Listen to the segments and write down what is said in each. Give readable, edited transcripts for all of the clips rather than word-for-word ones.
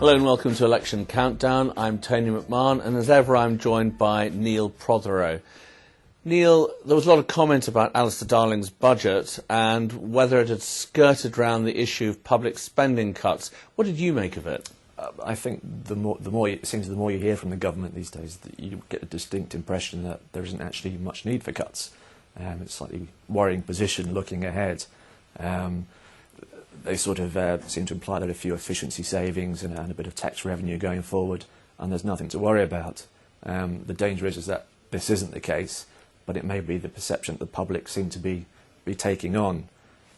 Hello and welcome to Election Countdown. I'm Tony McMahon, and as ever I'm joined by Neil Prothero. Neil, there was a lot of comment about Alistair Darling's budget and whether it had skirted around the issue of public spending cuts. What did you make of it? I think the more you hear from the government these days, that you get a distinct impression that there isn't actually much need for cuts. It's a slightly worrying position looking ahead. They sort of seem to imply that a few efficiency savings and a bit of tax revenue going forward, and there's nothing to worry about. The danger is that this isn't the case, but it may be the perception that the public seem to be taking on,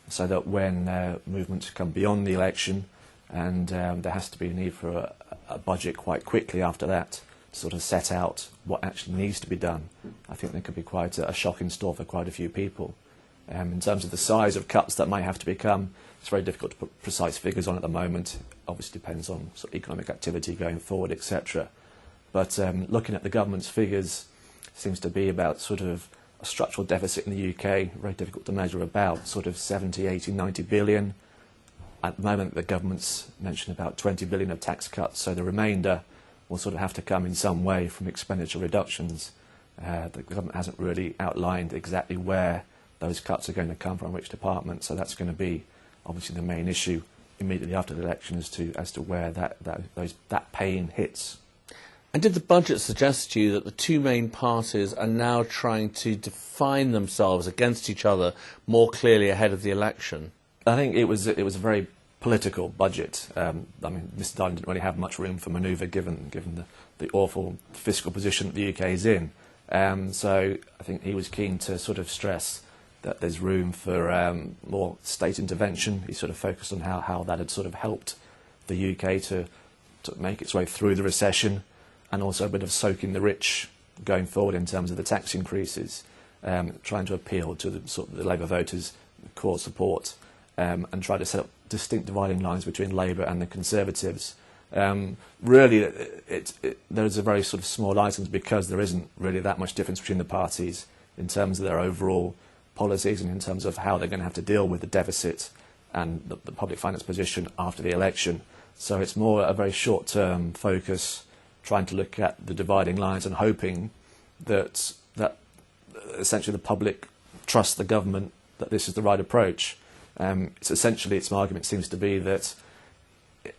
so that when movements come beyond the election, and there has to be a need for a budget quite quickly after that to sort of set out what actually needs to be done, I think there could be quite a shock in store for quite a few people. In terms of the size of cuts that might have to become, it's very difficult to put precise figures on at the moment. Obviously depends on sort of economic activity going forward, etc. But looking at the government's figures, seems to be about sort of a structural deficit in the UK, very difficult to measure, about sort of 70, 80, 90 billion. At the moment the government's mentioned about 20 billion of tax cuts, so the remainder will sort of have to come in some way from expenditure reductions. The government hasn't really outlined exactly where those cuts are going to come from, which department, so that's going to be obviously the main issue immediately after the election as to where that pain hits. And did the budget suggest to you that the two main parties are now trying to define themselves against each other more clearly ahead of the election? I think it was a very political budget. I mean, Mr. Darling didn't really have much room for manoeuvre given the awful fiscal position that the UK is in. So I think he was keen to sort of stress that there's room for more state intervention. He sort of focused on how that had sort of helped the UK to make its way through the recession, and also a bit of soaking the rich going forward in terms of the tax increases, trying to appeal to the Labour voters' core support, and try to set up distinct dividing lines between Labour and the Conservatives. Really, there's a very sort of small items because there isn't really that much difference between the parties in terms of their overall policies and in terms of how they're going to have to deal with the deficit and the public finance position after the election. So it's more a very short-term focus, trying to look at the dividing lines and hoping that essentially the public trust the government that this is the right approach. It's essentially, its argument seems to be that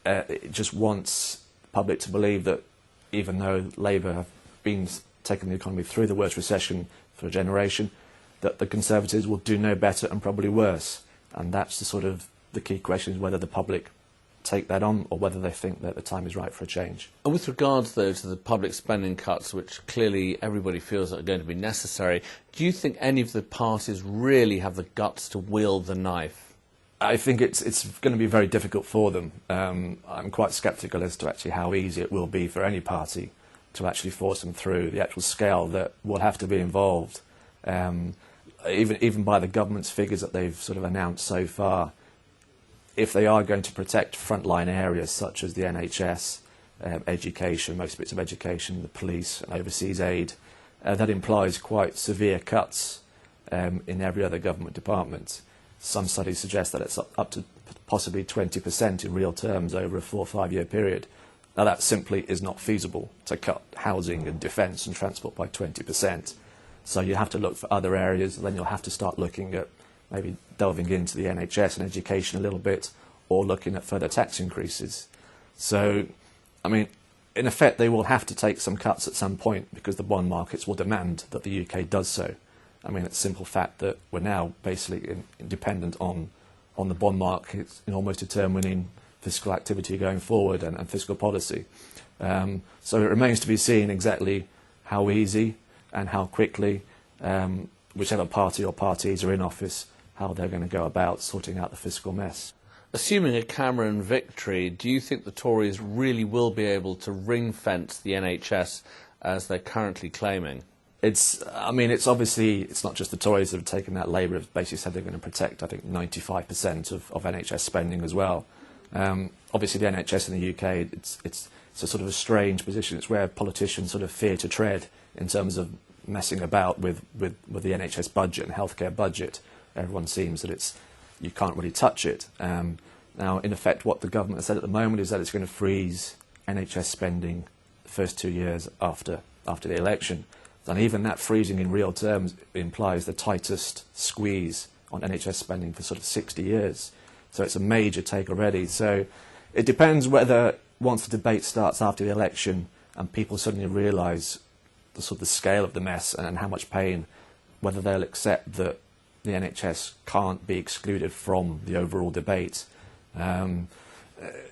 it just wants the public to believe that even though Labour have been taking the economy through the worst recession for a generation, that the Conservatives will do no better and probably worse. And that's the key question, is whether the public take that on or whether they think that the time is right for a change. And with regards, though, to the public spending cuts, which clearly everybody feels are going to be necessary, do you think any of the parties really have the guts to wield the knife? I think it's going to be very difficult for them. I'm quite sceptical as to actually how easy it will be for any party to actually force them through. The actual scale that will have to be involved, even by the government's figures that they've sort of announced so far, if they are going to protect frontline areas such as the NHS, education, most bits of education, the police and overseas aid, that implies quite severe cuts in every other government department. Some studies suggest that it's up to possibly 20% in real terms over a 4 or 5 year period. Now that simply is not feasible, to cut housing and defence and transport by 20%. So you have to look for other areas, and then you'll have to start looking at maybe delving into the NHS and education a little bit, or looking at further tax increases. So, I mean, in effect, they will have to take some cuts at some point because the bond markets will demand that the UK does so. I mean, it's a simple fact that we're now basically dependent on the bond markets in almost determining fiscal activity going forward and fiscal policy. So it remains to be seen exactly how easy and how quickly whichever party or parties are in office, how they're going to go about sorting out the fiscal mess. Assuming a Cameron victory, do you think the Tories really will be able to ring-fence the NHS as they're currently claiming? It's obviously, it's not just the Tories that have taken that. Labour have basically said they're going to protect, I think, 95% of NHS spending as well. Obviously, the NHS in the UK, it's a sort of a strange position. It's where politicians sort of fear to tread in terms of messing about with the NHS budget and healthcare budget. Everyone seems that you can't really touch it. Now, in effect, what the government has said at the moment is that it's going to freeze NHS spending the first 2 years after the election. And even that freezing in real terms implies the tightest squeeze on NHS spending for sort of 60 years. So it's a major take already. So it depends whether, once the debate starts after the election and people suddenly realise the sort of the scale of the mess and how much pain, whether they'll accept that the NHS can't be excluded from the overall debate.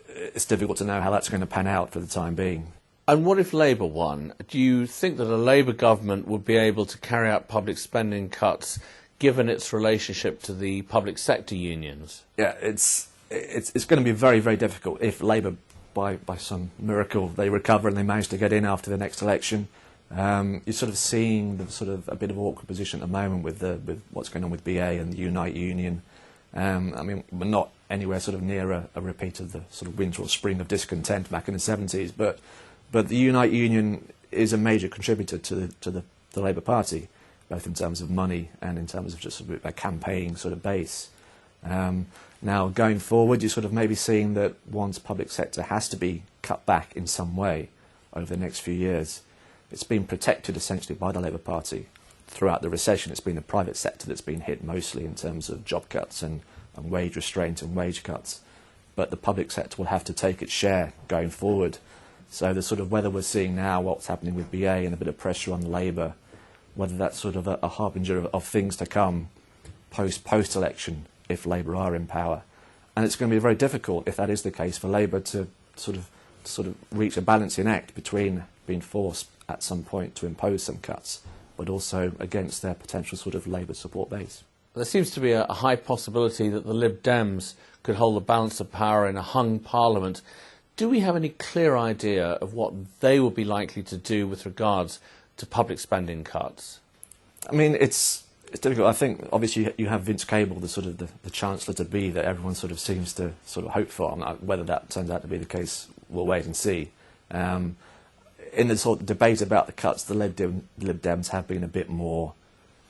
It's difficult to know how that's going to pan out for the time being. And what if Labour won? Do you think that a Labour government would be able to carry out public spending cuts given its relationship to the public sector unions? Yeah, it's going to be very, very difficult if Labour, by some miracle, they recover and they manage to get in after the next election. You're sort of seeing the sort of a bit of an awkward position at the moment with what's going on with BA and the Unite Union. I mean, we're not anywhere sort of near a repeat of the sort of winter or spring of discontent back in the 70s, but the Unite Union is a major contributor to the Labour Party, both in terms of money and in terms of just sort of a campaign sort of base. Now, going forward, you're sort of maybe seeing that one's public sector has to be cut back in some way over the next few years. It's been protected essentially by the Labour Party. Throughout the recession, it's been the private sector that's been hit mostly in terms of job cuts and wage restraint and wage cuts. But the public sector will have to take its share going forward. So the sort of whether we're seeing now what's happening with BA and a bit of pressure on Labour, whether that's sort of a harbinger of things to come post-election if Labour are in power. And it's going to be very difficult, if that is the case, for Labour to sort of reach a balancing act between being forced at some point to impose some cuts, but also against their potential sort of Labour support base. There seems to be a high possibility that the Lib Dems could hold the balance of power in a hung parliament. Do we have any clear idea of what they would be likely to do with regards to public spending cuts? I mean, it's difficult. I think obviously you have Vince Cable, the sort of the chancellor to be that everyone sort of seems to sort of hope for. Whether that turns out to be the case, we'll wait and see. In the sort of debate about the cuts, the Lib Dems have been a bit more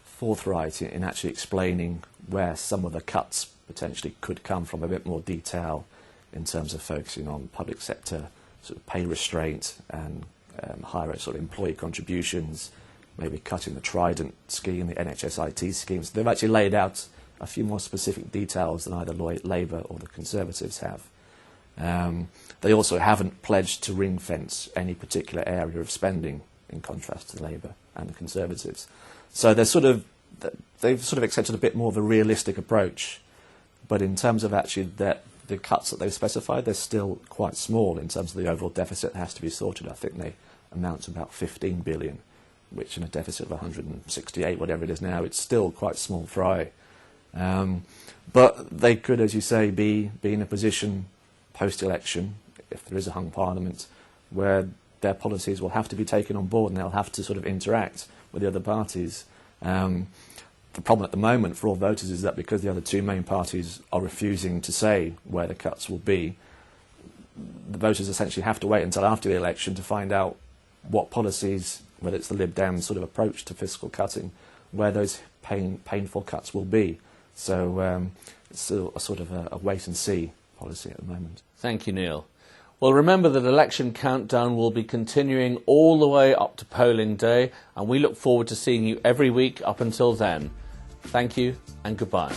forthright in actually explaining where some of the cuts potentially could come from, a bit more detail in terms of focusing on public sector sort of pay restraint and higher sort of employee contributions, maybe cutting the Trident scheme, the NHS IT schemes. They've actually laid out a few more specific details than either Labour or the Conservatives have. They also haven't pledged to ring-fence any particular area of spending, in contrast to Labour and the Conservatives. So they've sort of accepted a bit more of a realistic approach. But in terms of actually the cuts that they've specified, they're still quite small in terms of the overall deficit that has to be sorted. I think they amount to about 15 billion, which in a deficit of 168, whatever it is now, it's still quite small fry. But they could, as you say, be in a position post-election, if there is a hung parliament, where their policies will have to be taken on board and they'll have to sort of interact with the other parties. The problem at the moment for all voters is that because the other two main parties are refusing to say where the cuts will be, the voters essentially have to wait until after the election to find out what policies, whether it's the Lib Dems sort of approach to fiscal cutting, where those painful cuts will be. So it's still a sort of a wait-and-see policy at the moment. Thank you, Neil. Well, remember that election countdown will be continuing all the way up to polling day, and we look forward to seeing you every week up until then. Thank you and goodbye.